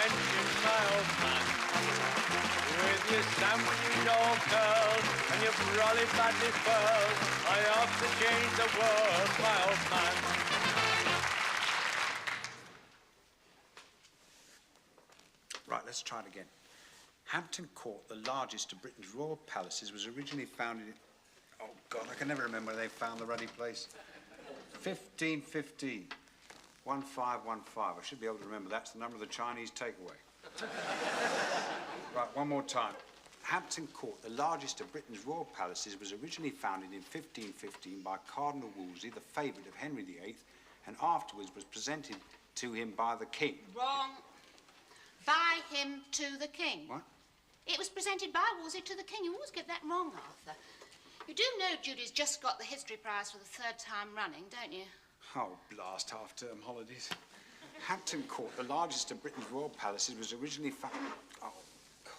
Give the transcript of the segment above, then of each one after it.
mention my old man. With your sandwiches all curled and your brolly badly furled, I ought to change the world, my old man. Right, let's try it again. Hampton Court, the largest of Britain's royal palaces, was originally founded in... Oh, God, I can never remember where they found the ruddy place. 1515. 1515. I should be able to remember that's the number of the Chinese takeaway. Right, one more time. Hampton Court, the largest of Britain's royal palaces, was originally founded in 1515 by Cardinal Wolsey, the favourite of Henry VIII, and afterwards was presented to him by the King. Wrong. By him to the King. What? It was presented by Wolsey to the King. You always get that wrong, Arthur. You do know Judy's just got the history prize for the 3rd time running, don't you? Oh, blast half-term holidays. Hampton Court, the largest of Britain's royal palaces, was originally founded... Oh, God.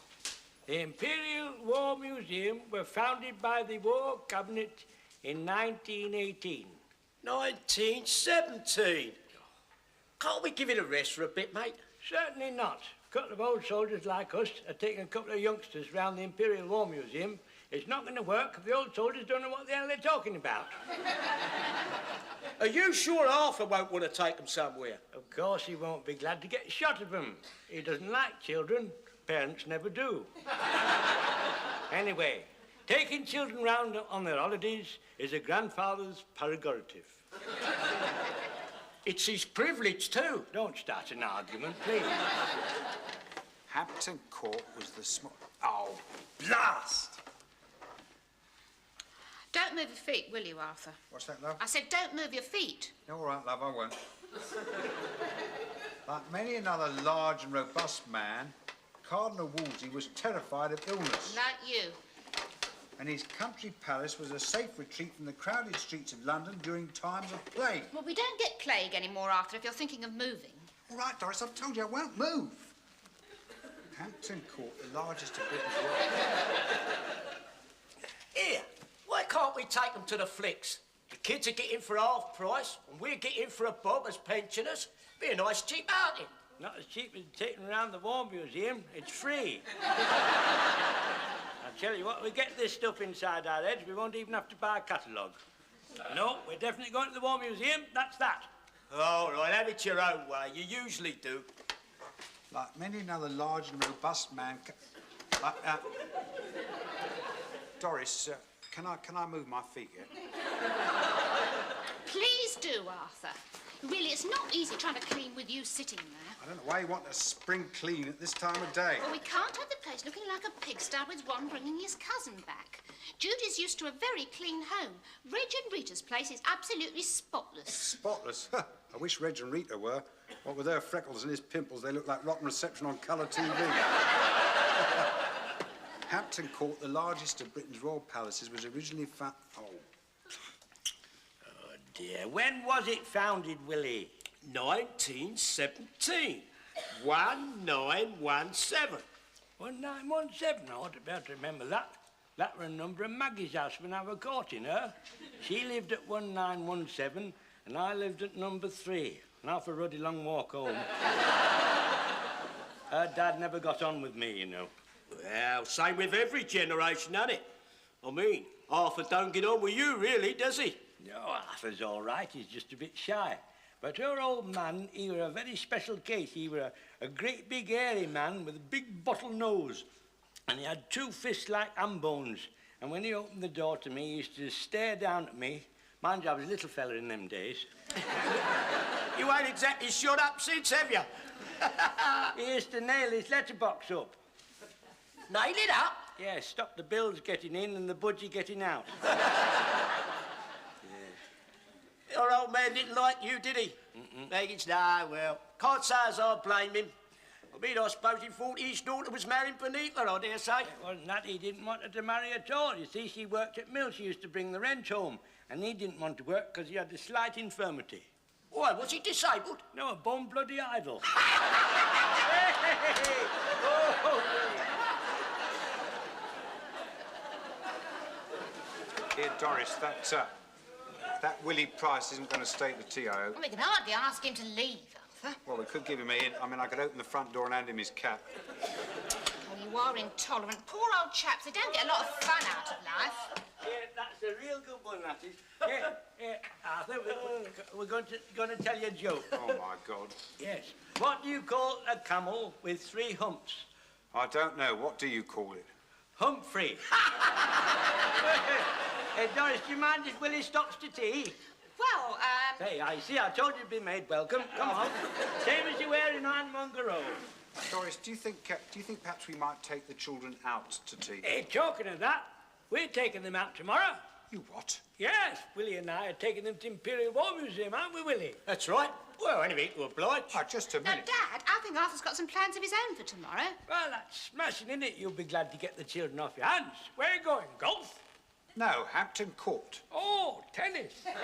The Imperial War Museum were founded by the War Cabinet in 1918. 1917? Can't we give it a rest for a bit, mate? Certainly not. A couple of old soldiers like us are taking a couple of youngsters round the Imperial War Museum. It's not going to work if the old soldiers don't know what the hell they're talking about. Are you sure Arthur won't want to take them somewhere? Of course he won't be glad to get shot of them. He doesn't like children. Parents never do. Anyway, taking children round on their holidays is a grandfather's prerogative. It's his privilege, too. Don't start an argument, please. Hampton Court was the small... Oh, Blast! Don't move your feet, will you, Arthur? what's that, love? I said don't move your feet. All right, love, I won't. Like many another large and robust man, Cardinal Wolsey was terrified of illness. Like you. And his country palace was a safe retreat from the crowded streets of London during times of plague. Well, we don't get plague anymore, Arthur, if you're thinking of moving. All right, Doris, I've told you I won't move. Hampton Court, the largest of Britain's royal... Here, why can't we take them to the flicks? The kids are getting for half price, and we're getting for a bob as pensioners. Be a nice cheap outing. Not as cheap as taking around the War Museum. It's free. I'll tell you what, we get this stuff inside our heads, we won't even have to buy a catalogue. No, we're definitely going to the War Museum, that's that. All right, have it your own way. You usually do. Like many another large and robust man... Doris, can I move my feet yet? Please do, Arthur. Really, it's not easy trying to clean with you sitting there. I don't know why you want to spring clean at this time of day. Well, we can't have the place looking like a pigsty with one bringing his cousin back. Judy's used to a very clean home. Reg and Rita's place is absolutely spotless. Spotless? I wish Reg and Rita were. What with their freckles and his pimples, they look like rotten reception on colour TV. Hampton Court, the largest of Britain's royal palaces, was originally found... Oh, dear, when was it founded, Willie? 1917. 1917. 1917, I ought to be able to remember that. That were a number of Maggie's house when I was courting her. She lived at 1917, and I lived at number 3. And half a ruddy long walk home. Her dad never got on with me, you know. Well, same with every generation, ain't it? I mean, Arthur don't get on with you, really, does he? No, Arthur's all right. He's just a bit shy. But her old man, he were a very special case. He were a great big hairy man with a big bottle nose. And he had 2 fists like ham bones. And when he opened the door to me, he used to stare down at me. Mind you, I was a little fella in them days. You ain't exactly shut up since, have you? He used to nail his letterbox up. Nail it up? Yeah, stop the bills getting in and the budgie getting out. Your old man didn't like you, did he? Nah, well, can't say as I blame him. I mean, I suppose he thought his daughter was marrying beneath her, I dare say. It wasn't that. He didn't want her to marry at all. You see, she worked at mill. She used to bring the rent home. And he didn't want to work because he had a slight infirmity. Why, was he disabled? No, a bone bloody idle. Dear Doris, that Willie Price isn't going to stay at the TIO. Well, we can hardly ask him to leave, Arthur. Well, we could give him a hint. I mean, I could open the front door and hand him his cap. Oh, you are intolerant. Poor old chaps. They don't get a lot of fun out of life. Yeah, that's a real good one, that is. Yeah, Arthur, we're going to tell you a joke. Oh, my God. Yes. What do you call a camel with 3 humps? I don't know. What do you call it? Humphrey. Doris, do you mind if Willie stops to tea? Well, Hey, I see. I told you to be made welcome. Come on. Same as you wear in Ironmonger Road. Doris, do you think perhaps we might take the children out to tea? Hey, talking of that, we're taking them out tomorrow. You what? Yes, Willie and I are taking them to Imperial War Museum, aren't we, Willie? That's right. Well, anything to oblige. Oh, just a now, minute. Dad, I think Arthur's got some plans of his own for tomorrow. Well, that's smashing, isn't it? You'll be glad to get the children off your hands. Where are you going? Golf? No, Hampton Court. Oh, tennis. Arthur,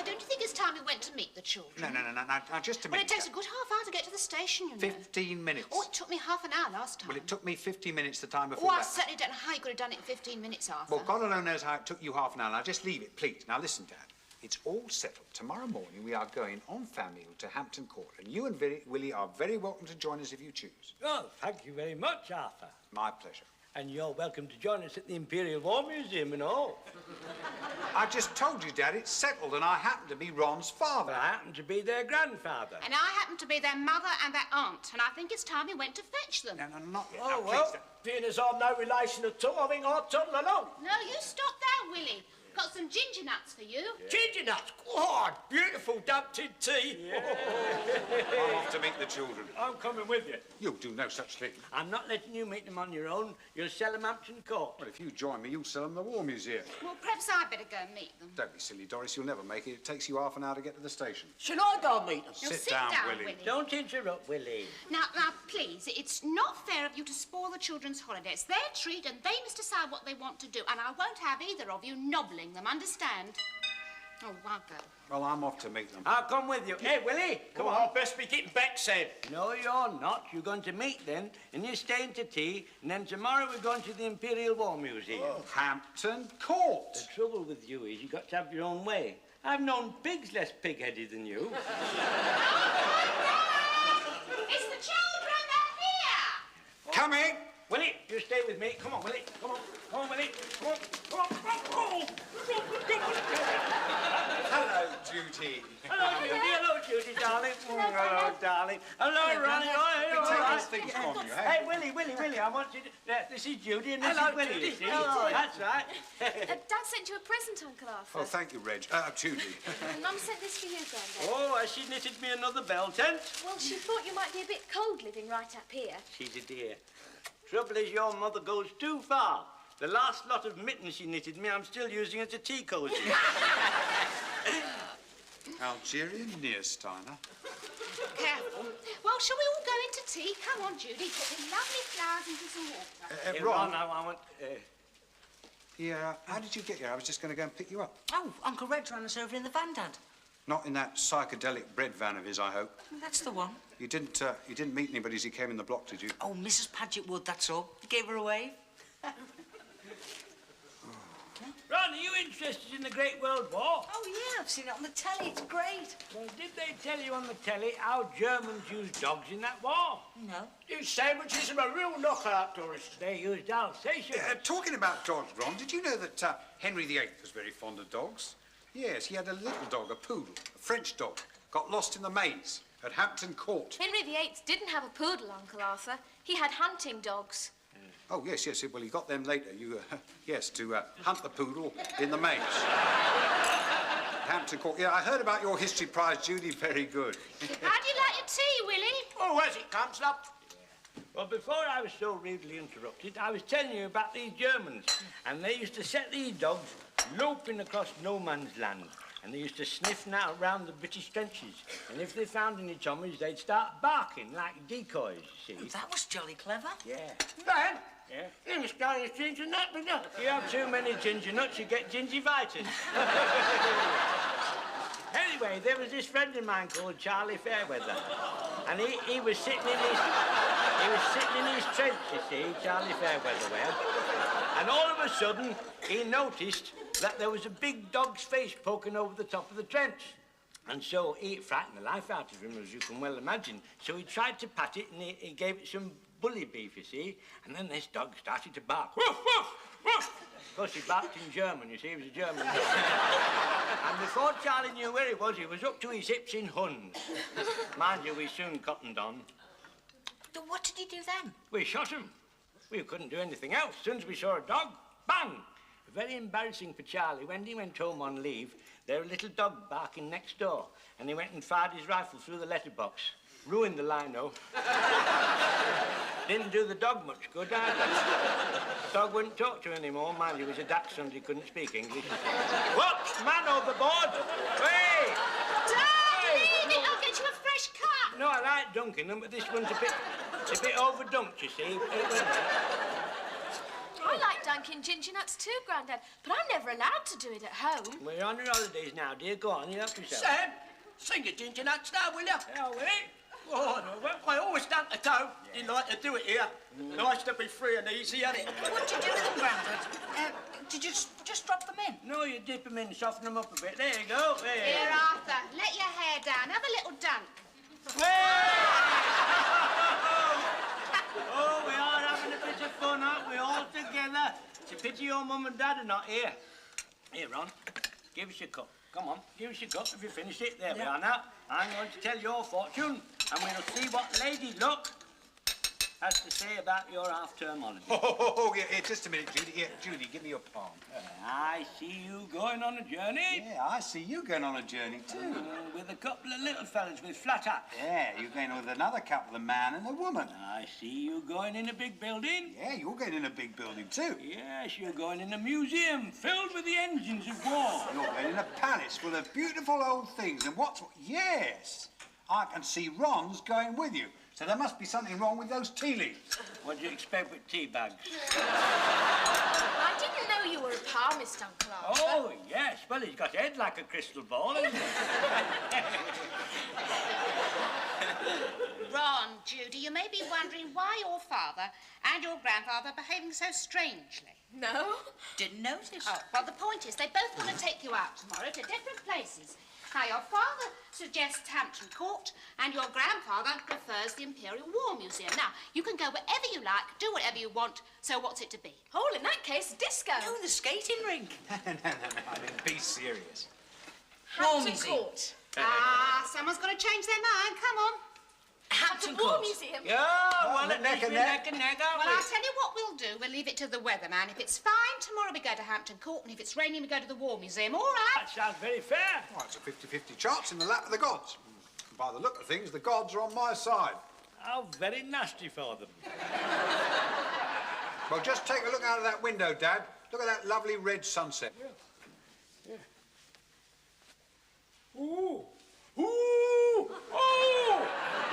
don't you think it's time we went to meet the children? No, just a Well, minute. it takes a good half hour to get to the station, you know. 15 minutes. Oh, it took me half an hour last time. Well, it took me 15 minutes the time before Oh, I that. certainly don't know how you could have done it in 15 minutes, Arthur. Well, God alone knows how it took you half an hour. Now, just leave it, please. Now, listen, Dad. It's all settled. Tomorrow morning, we are going en famille to Hampton Court, and you and Willie are very welcome to join us if you choose. Oh, thank you very much, Arthur. My pleasure. And you're welcome to join us at the Imperial War Museum and all. I just told you, Dad, it's settled, and I happen to be Ron's father. But I happen to be their grandfather. And I happen to be their mother and their aunt, and I think it's time we went to fetch them. No, not yet. Oh, Now, well, please, Dad. being as I'm no relation at all, I think I'll toddle along. No, you stop there, Willie. Got some ginger nuts for you. Ginger nuts. God, beautiful dumped in tea. I'm off to meet the children. I'm coming with you. You'll do no such thing. I'm not letting you meet them on your own. You'll sell them Hampton Court. Well, if you join me, you'll sell them the War Museum. Well, perhaps I'd better go and meet them. Don't be silly, Doris. You'll never make it. It takes you half an hour to get to the station. Shall I go and meet them? You'll Sit down, Willie. Don't interrupt, Willie. Now, please, it's not fair of you to spoil the children's holiday. It's their treat, and they must decide what they want to do. And I won't have either of you nobbling them, understand? Oh, I'll go. Well, I'm off to meet them. I'll come with you. Hey, Willie, come on. I'd best be getting back, Sam. No, you're not. You're going to meet them, and you're staying to tea, and then tomorrow we're going to the Imperial War Museum. Hampton Court. The trouble with you is you've got to have your own way. I've known pigs less pig-headed than you. It's the children, they're here! Coming. Willie, you stay with me. Come on, Willie. Come on. Come on, Willie. Come on. Come on. Come on. Hello, Judy. Hello, Judy. Hello, Judy, darling. Hello, darling. Hello, Ronnie. We take those things from you, hey? Hey, Willie, I want you to... This is Judy and this Hello, is Willie, Judy. you see. Hello. That's right. Dad sent you a present, Uncle Arthur. Oh, thank you, Reg. Judy. And Mum sent this for you, Grandad. Oh, has she knitted me another bell tent? Well, she thought you might be a bit cold living right up here. She's a dear. Trouble is, your mother goes too far. The last lot of mittens she knitted me, I'm still using as a tea cosy. Algerian Nearsteiner. Careful. Well, shall we all go into tea? Come on, Judy. Put the lovely flowers into some water. Ron. I want... Yeah, how did you get here? I was just going to go and pick you up. Oh, Uncle Reg ran us over in the van, Dad. Not in that psychedelic bread van of his, I hope. That's the one. You didn't meet anybody as he came in the block, did you? Oh, Mrs. Paget Wood, that's all. You gave her a wave. Ron, are you interested in the Great World War? Oh, yeah, I've seen it on the telly. It's great. Well, did they tell you on the telly how Germans used dogs in that war? No. These sandwiches are a real knockout, Doris. They used Alsatians. Talking about dogs, Ron, did you know that Henry VIII was very fond of dogs? Yes, he had a little dog, a poodle, a French dog, got lost in the maze at Hampton Court. Henry VIII didn't have a poodle, Uncle Arthur. He had hunting dogs. Oh, yes, well, he got them later. Yes, to hunt the poodle in the maze. Hampton Court. Yeah, I heard about your history prize, Judy. Very good. How do you like your tea, Willie? Oh, as it comes, love. Well, before I was so rudely interrupted, I was telling you about these Germans. And they used to set these dogs loping across no man's land. And they used to sniff now round the British trenches. And if they found any Tommies, they'd start barking like decoys, you see. That was jolly clever. Yeah. Dan, Yeah. you're starting to ginger nut me now. You have too many ginger nuts, you get gingivitis. Anyway, there was this friend of mine called Charlie Fairweather. And he was sitting in his trench, you see, Charlie Fairweather were. And all of a sudden, he noticed that there was a big dog's face poking over the top of the trench. And so he frightened the life out of him, as you can well imagine. So he tried to pat it, and he gave it some bully beef, you see. And then this dog started to bark. Woof, woof, woof. Of course, he barked in German, you see. He was a German dog. And before Charlie knew where he was up to his hips in Huns. Mind you, we soon cottoned on. What did you do then? We shot him. We couldn't do anything else. As soon as we saw a dog, bang! Very embarrassing for Charlie. When he went home on leave, there was a little dog barking next door, and he went and fired his rifle through the letterbox. Ruined the lino. Didn't do the dog much good either. The dog wouldn't talk to him anymore. Mind you, he was a dachshund, he couldn't speak English. Whoops! Man overboard! Hey! Dad, leave it! I'll get you a fresh cup. No, I like dunking them, but this one's a bit overdunked, you see. I like dunking ginger nuts too, Grandad, but I'm never allowed to do it at home. Well, you're on your holidays now, dear. Go on, you help yourself. Sam, sing your ginger nuts now, will you? Yeah, will it? Oh, no, well, I always dunk the toe. Didn't like to do it here. Nice to be free and easy, isn't it? What did you do with them, Grandad? Did you just drop them in? No, you dip them in, soften them up a bit. There you go. There. Here, Arthur, let your hair down. Have a little dunk. Oh, we are having a bit of fun, aren't we, all together? It's a pity your mum and dad are not here. Here, Ron, give us your cup. Come on, give us your cup. Have you finished it? There we are now. I'm going to tell your fortune, and we'll see what Lady Luck has to say about your half-term holiday. Yeah, just a minute, Judy. Here, Judy, give me your palm. I see you going on a journey. Yeah, I see you going on a journey, too. With a couple of little fellas with flat hats. Yeah, you're going with another couple, a man and a woman. I see you going in a big building. Yeah, you're going in a big building, too. Yes, you're going in a museum filled with the engines of war. You're going in a palace full of beautiful old things. And yes, I can see Ron's going with you. So there must be something wrong with those tea leaves. What do you expect with tea bags? I didn't know you were a palmist, Uncle Arthur. Oh, yes. Well, he's got a head like a crystal ball, hasn't he? Ron, Judy, you may be wondering why your father and your grandfather are behaving so strangely. No? Didn't notice. Oh, well, the point is they both want to take you out tomorrow to different places. Now, your father suggests Hampton Court, and your grandfather prefers the Imperial War Museum. Now, you can go wherever you like, do whatever you want, so what's it to be? Oh, in that case, disco. No, the skating rink. No, I mean, be serious. Hampton Museum. Court. Someone's got to change their mind. Come on. Hampton War Court. Museum. Yeah, well, neck and neck. Neck, aren't Well, we? I'll tell you what we'll do. We'll leave it to the weatherman. If it's fine, tomorrow we go to Hampton Court, and if it's raining, we go to the War Museum. All right? That sounds very fair. Well, it's a 50-50 chance in the lap of the gods. And by the look of things, the gods are on my side. How very nasty for them. Well, just take a look out of that window, Dad. Look at that lovely red sunset. Yeah. Ooh! Ooh! Oh!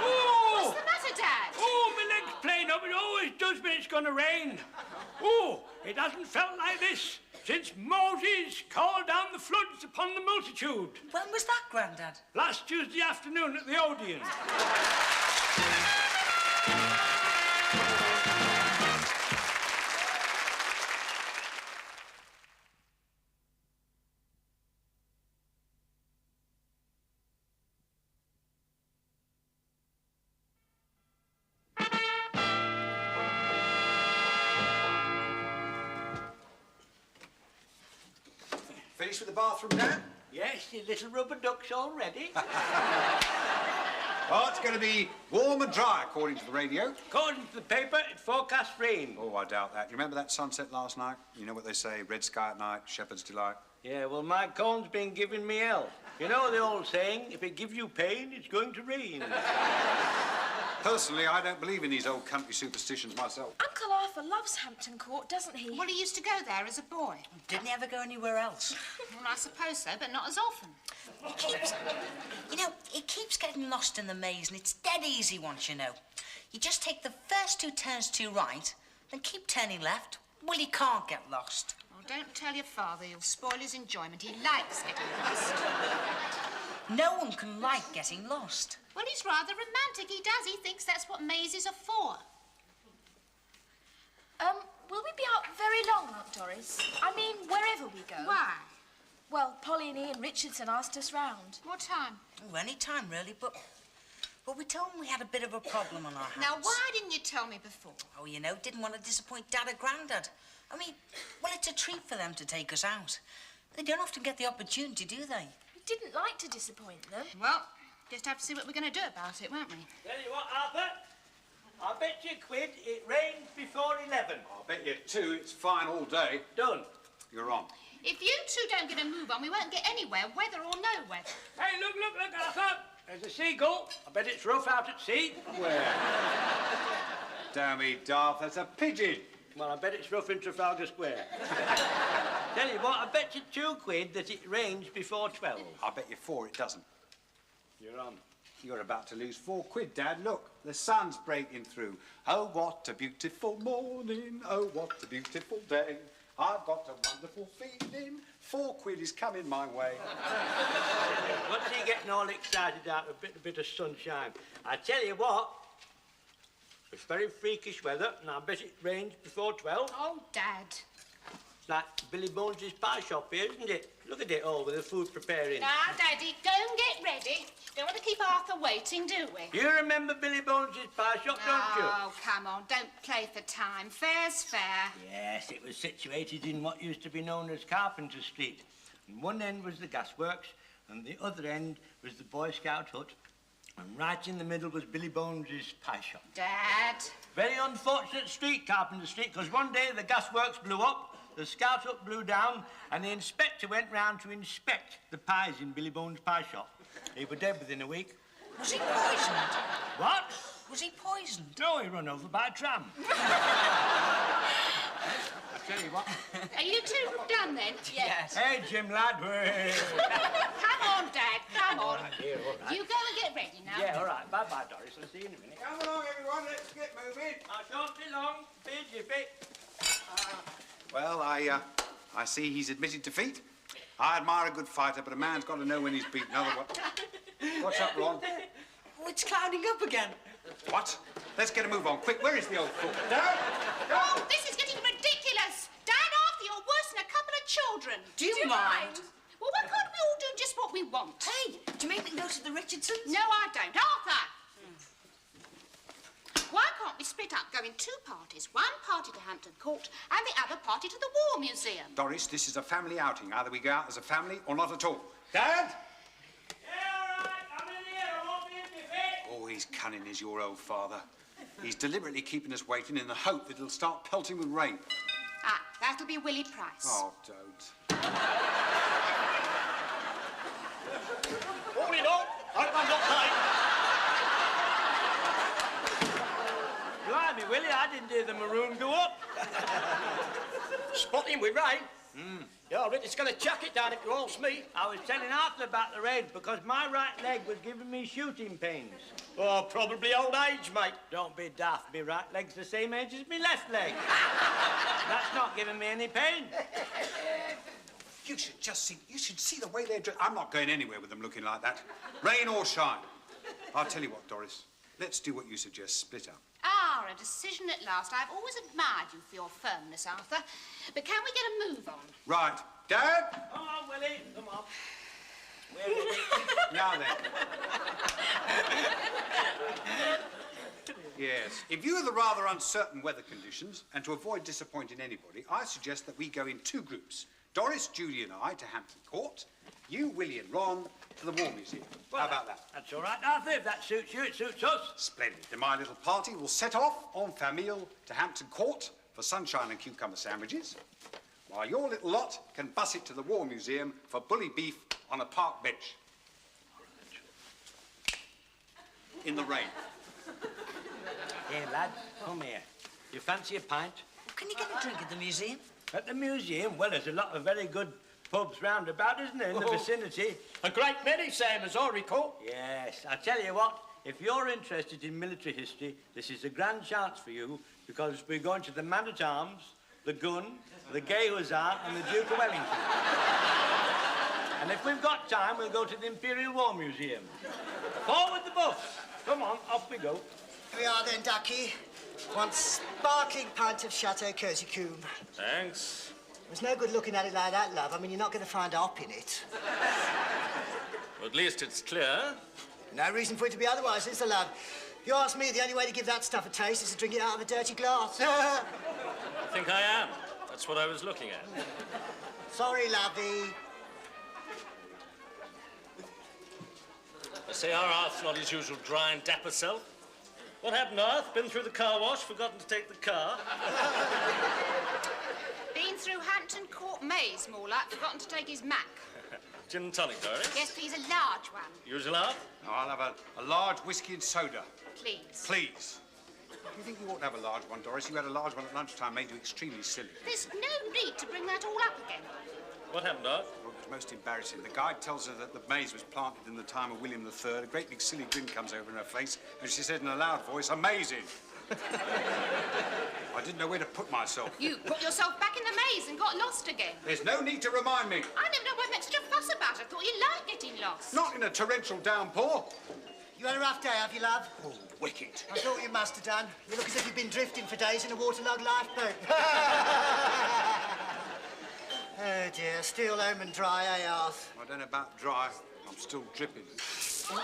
Oh! What's the matter, Dad? Oh, my leg's playing up. It always does when it's going to rain. Oh, it hasn't felt like this since Moses called down the floods upon the multitude. When was that, Grandad? Last Tuesday afternoon at the Odeon. Finished with the bathroom, Dad? Yes, your little rubber duck's all ready. Oh, it's going to be warm and dry, according to the radio. According to the paper, it forecast rain. Oh, I doubt that. You remember that sunset last night? You know what they say, red sky at night, shepherd's delight. Yeah, well, my corn's been giving me hell. You know the old saying, if it gives you pain, it's going to rain. Personally, I don't believe in these old country superstitions myself. Uncle Arthur loves Hampton Court, doesn't he? Well, he used to go there as a boy. Didn't he ever go anywhere else? Well, I suppose so, but not as often. It keeps getting lost in the maze, and it's dead easy once you know. You just take the first 2 turns to your right, then keep turning left. Well, you can't get lost. Well, don't tell your father. You'll spoil his enjoyment. He likes getting lost. No one can like getting lost. Well, he's rather romantic. He does. He thinks that's what mazes are for. Will we be out very long, Aunt Doris? I mean, wherever we go. Why? Well, Polly and Ian Richardson asked us round. What time? Oh, any time, really, but we told them we had a bit of a problem on our hands. Now, why didn't you tell me before? Oh, you know, didn't want to disappoint Dad or Grandad. I mean, well, it's a treat for them to take us out. They don't often get the opportunity, do they? We didn't like to disappoint them. Well, just have to see what we're going to do about it, won't we? Tell you what, Arthur, I'll bet you a quid it rains before 11. I'll bet you 2 it's fine all day. Done. You're on. If you two don't get a move on, we won't get anywhere, weather or no weather. Hey, look, Arthur. There's a seagull. I bet it's rough out at sea. Where? Damn me, Darth, that's a pigeon. Well, I bet it's rough in Trafalgar Square. Tell you what, I bet you 2 quid that it rains before 12. I'll bet you 4 it doesn't. You're on. You're about to lose 4 quid, Dad. Look, the sun's breaking through. Oh, what a beautiful morning. Oh, what a beautiful day. I've got a wonderful feeling. 4 quid is coming my way. What's he getting all excited out of a bit of sunshine? I tell you what, it's very freakish weather, and I bet it rains before 12. Oh, Dad. It's like Billy Bones's pie shop here, isn't it? Look at it all with the food preparing. Now, Daddy, go and get ready. Don't want to keep Arthur waiting, do we? You remember Billy Bones's pie shop, don't you? Oh, come on, don't play for time. Fair's fair. Yes, it was situated in what used to be known as Carpenter Street. And one end was the gasworks, and the other end was the Boy Scout hut. And right in the middle was Billy Bones's pie shop. Dad. Very unfortunate street, Carpenter Street, because one day the gasworks blew up, the Scout hut blew down, and the inspector went round to inspect the pies in Billy Bones' pie shop. He was dead within a week. Was he poisoned? What? Was he poisoned? No, he run over by a tram. I tell you what. Are you two done then? Yes. Hey, Jim lad. Come on, Dad, come on. All right, dear, all right. You go and get ready now. Yeah, all right. Bye-bye, Doris. I'll see you in a minute. Come along, everyone. Let's get moving. I shan't be long. Be jiffy. Well, I see he's admitted defeat. I admire a good fighter, but a man's got to know when he's beaten. Otherwise... What's up, Ron? Oh, it's clouding up again. What? Let's get a move on. Quick, where is the old fool? Down! Oh, this is getting ridiculous. Dad, Arthur, you're worse than a couple of children. Do you mind? Well, why can't we all do just what we want? Hey, do you make me go to the Richardsons? No, I don't. Arthur! Why can't we split up, go in 2 parties? One party to Hampton Court and the other party to the War Museum. Doris, this is a family outing. Either we go out as a family or not at all. Yeah, Dad? all right. I'm in here. I won't be in jiffy. Oh, he's cunning as your old father. He's deliberately keeping us waiting in the hope that it'll start pelting with rain. Ah, that'll be Willie Price. Oh, don't. Morning, all. Hope I'm not late. Blimey, Willie, I didn't hear the maroon go up. Spotting with rain. Yeah, I reckon it's going to chuck it down if you ask me. I was telling Arthur about the rain because my right leg was giving me shooting pains. Oh, probably old age, mate. Don't be daft. My right leg's the same age as my left leg. That's not giving me any pain. You should see the way they're dressed. I'm not going anywhere with them looking like that. Rain or shine. I'll tell you what, Doris. Let's do what you suggest, split up. Ah, a decision at last. I've always admired you for your firmness, Arthur. But can we get a move on? Right. Dad? Come on, Willie. Come on. Where is it? Now then. Yes. In view of the rather uncertain weather conditions, and to avoid disappointing anybody, I suggest that we go in 2 groups. Doris, Judy and I to Hampton Court. You, Willie and Ron to the War Museum. How about that? That's all right, Arthur. If that suits you, it suits us. Splendid. And my little party will set off en famille to Hampton Court for sunshine and cucumber sandwiches, while your little lot can bus it to the War Museum for bully beef on a park bench. In the rain. Here, lad, come here. You fancy a pint? Can you get a drink at the museum? At the museum? Well, there's a lot of very good pubs round about, isn't there, in the vicinity? A great many, Sam, as I recall. Yes. I tell you what, if you're interested in military history, this is a grand chance for you, because we're going to the Man-at-Arms, the Gun, the Gay Hussar, and the Duke of Wellington. And if we've got time, we'll go to the Imperial War Museum. Forward the buffs. Come on, off we go. Here we are then, Ducky. One sparkling pint of Chateau Cozy Combe. Thanks. It's no good looking at it like that, love. I mean, you're not going to find a hop in it. Well, at least it's clear. No reason for it to be otherwise, is there, love? If you ask me, the only way to give that stuff a taste is to drink it out of a dirty glass. I think I am. That's what I was looking at. Sorry, lovey. I say our Arth's not his usual dry and dapper self. What happened, Arth? Been through the car wash, forgotten to take the car? Been through Hampton Court maze, more like, forgotten to take his Mac. Gin and tonic, Doris? Yes, please, a large one. Usual, Arth? No, I'll have a large whiskey and soda. Please. Please. Do you think you ought to have a large one, Doris? You had a large one at lunchtime, made you extremely silly. There's no need to bring that all up again. What happened, Arth? Well, it was most embarrassing. The guide tells her that the maze was planted in the time of William III. A great big silly grin comes over her face, and she said in a loud voice, "Amazing." I didn't know where to put myself. You put yourself back in the maze and got lost again. There's no need to remind me. I never know why you make such a fuss about it. I thought you liked getting lost. Not in a torrential downpour. You had a rough day, have you, love? Oh, wicked. I thought you must have done. You look as if you've been drifting for days in a waterlogged lifeboat. Oh, dear. Still home and dry, eh, Arth? I don't know about dry. I'm still dripping. Here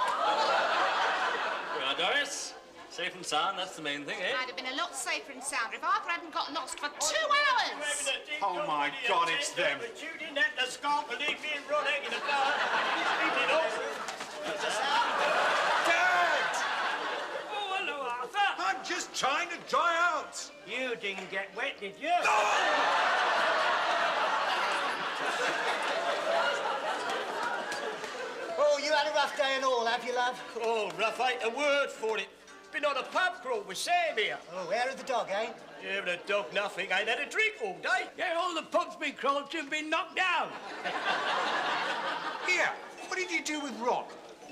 we are, Doris. Safe and sound, that's the main thing, eh? I'd have been a lot safer and sounder if Arthur hadn't got lost for 2 hours. Oh, my God, it's them. Shooting at the scarf and leave me in rod egg in the car. Dad! Oh, hello, Arthur. I'm just trying to dry out. You didn't get wet, did you? Oh, you had a rough day and all, have you, love? Oh, rough ain't a word for it. Been on a pub crawl with Sam here. Oh, hair of the dog, eh? Yeah, but a dog nothing. Ain't had a drink all day. Yeah, all the pubs we crawled to have been knocked down. Here, what did you do with Ron?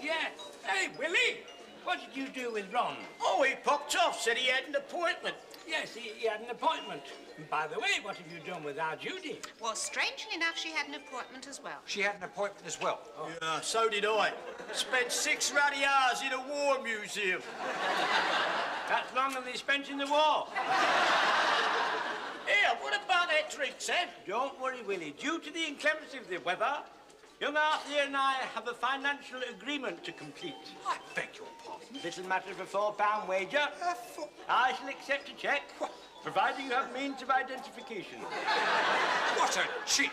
Yeah. Hey, Willie, what did you do with Ron? Oh, he popped off, said he had an appointment. Yes, he had an appointment. And by the way, what have you done with our Judy? Well, strangely enough, she had an appointment as well. She had an appointment as well. Yeah, so did I. Spent 6 ruddy hours in a war museum. That's longer than he spent in the war. Here, what about that drink, Sam? Don't worry, Willie. Due to the inclemency of the weather, young Arthur and I have a financial agreement to complete. I beg your pardon. Little matter of a £4 wager. I shall accept a cheque, providing you have means of identification. What a cheek.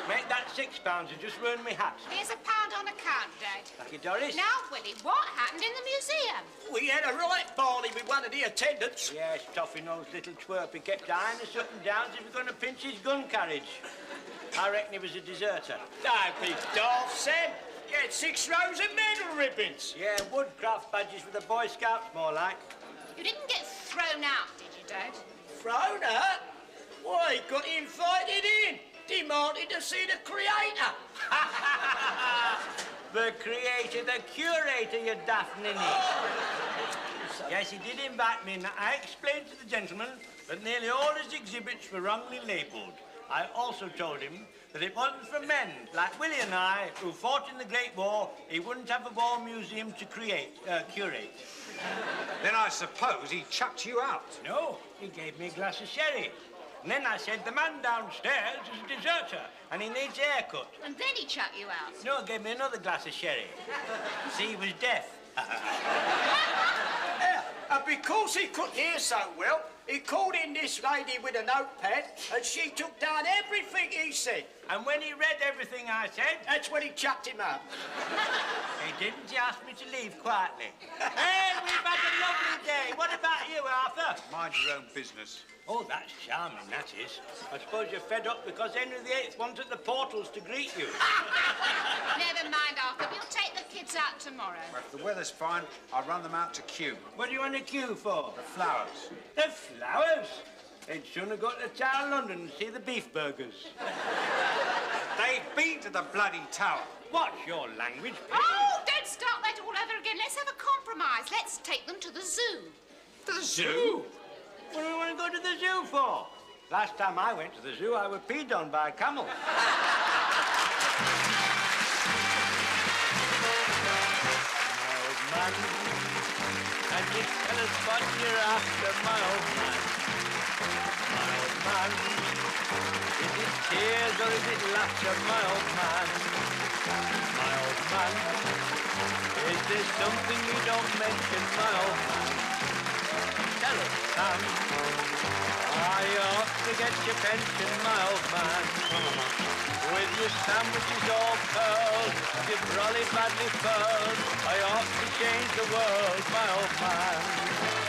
Make that £6 to just ruin me hat. Here's £1 on account, Dad. Lucky Doris. Now, Willie, what happened in the museum? We had a right barney with one of the attendants. Yes, Toffee-nosed little twerp. He kept eyeing us up and down as if he was going to pinch his gun carriage. I reckon he was a deserter. Don't be daft, Sam. You had 6 rows of medal ribbons. Yeah, woodcraft badges for the Boy Scouts, more like. You didn't get thrown out, did you, Dad? Thrown out? Why, he got invited in. Demanded to see the creator. The creator, the curator, you daft ninny. Yes, he did invite me, and I explained to the gentleman that nearly all his exhibits were wrongly labelled. I also told him that if it wasn't for men like Willie and I, who fought in the Great War, he wouldn't have a war museum to curate. Then I suppose he chucked you out. No, he gave me a glass of sherry. And then I said, the man downstairs is a deserter, and he needs a haircut. And then he chucked you out. No, he gave me another glass of sherry. See, he was deaf. And because he couldn't hear so well, he called in this lady with a notepad, and she took down everything he said. And when he read everything I said, That's when he chucked him out. he didn't. He asked me to leave quietly. Hey, we've had a lovely day. What about you, Arthur? Mind your own business. Oh, that's charming, that is. I suppose you're fed up because Henry VIII wanted the portals to greet you. Never mind, Arthur. We'll take the kids out tomorrow. Well, if the weather's fine, I'll run them out to Kew. What do you want to queue for? The flowers. The flowers? They'd sooner go to the Tower of London and see the beef burgers. They've been to the bloody tower. What's your language, please? Oh, don't start that all over again. Let's have a compromise. Let's take them to the zoo. The zoo? What do we want to go to the zoo for? Last time I went to the zoo, I was peed on by a camel. My old man. And this fella's what you're after, my old man. My old man, is it tears or is it laughter, my old man? My old man, is there something you don't mention, my old man? Tell us, Sam, are you off to get your pension, my old man? With your sandwiches all curled, your brolly badly furled, are you off to change the world, my old man?